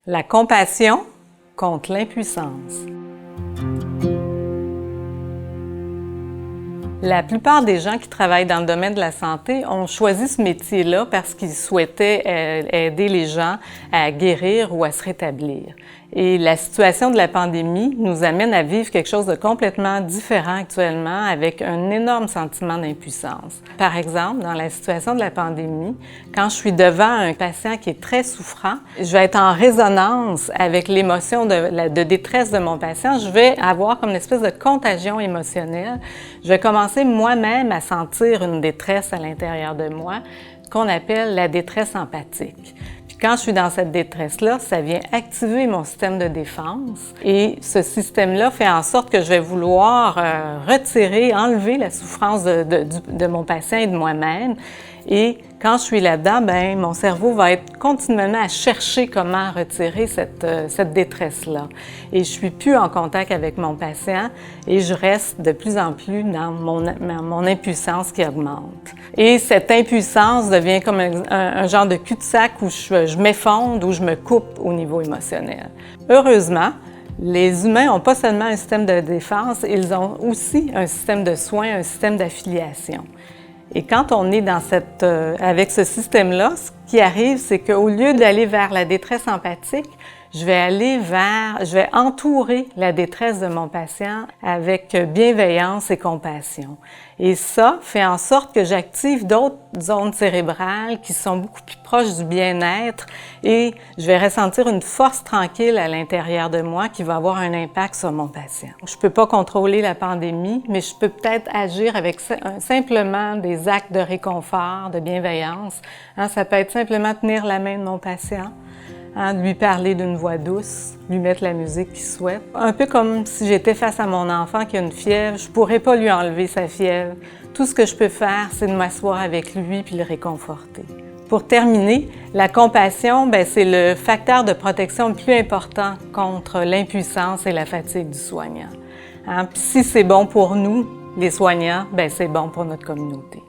La compassion contre l'impuissance. La plupart des gens qui travaillent dans le domaine de la santé ont choisi ce métier-là parce qu'ils souhaitaient aider les gens à guérir ou à se rétablir. Et la situation de la pandémie nous amène à vivre quelque chose de complètement différent actuellement avec un énorme sentiment d'impuissance. Par exemple, dans la situation de la pandémie, quand je suis devant un patient qui est très souffrant, je vais être en résonance avec l'émotion de détresse de mon patient. Je vais avoir comme une espèce de contagion émotionnelle. Je vais commencer moi-même à sentir une détresse à l'intérieur de moi, qu'on appelle la détresse empathique. Puis quand je suis dans cette détresse-là, ça vient activer mon système de défense et ce système-là fait en sorte que je vais vouloir enlever la souffrance de mon patient et de moi-même. Et quand je suis là-dedans, mon cerveau va être continuellement à chercher comment retirer cette détresse-là. Et je suis plus en contact avec mon patient et je reste de plus en plus dans mon impuissance qui augmente. Et cette impuissance devient comme un genre de cul-de-sac où je m'effondre, où je me coupe au niveau émotionnel. Heureusement, les humains n'ont pas seulement un système de défense, ils ont aussi un système de soins, un système d'affiliation. Et quand on est avec ce système-là, ce qui arrive, c'est qu'au lieu d'aller vers la détresse empathique, je vais entourer la détresse de mon patient avec bienveillance et compassion. Et ça fait en sorte que j'active d'autres zones cérébrales qui sont beaucoup plus proches du bien-être et je vais ressentir une force tranquille à l'intérieur de moi qui va avoir un impact sur mon patient. Je ne peux pas contrôler la pandémie, mais je peux peut-être agir avec simplement des actes de réconfort, de bienveillance. Ça peut être simplement tenir la main de mon patient, lui parler d'une voix douce, lui mettre la musique qu'il souhaite. Un peu comme si j'étais face à mon enfant qui a une fièvre, je ne pourrais pas lui enlever sa fièvre. Tout ce que je peux faire, c'est de m'asseoir avec lui puis le réconforter. Pour terminer, la compassion, c'est le facteur de protection le plus important contre l'impuissance et la fatigue du soignant. Puis si c'est bon pour nous, les soignants, c'est bon pour notre communauté.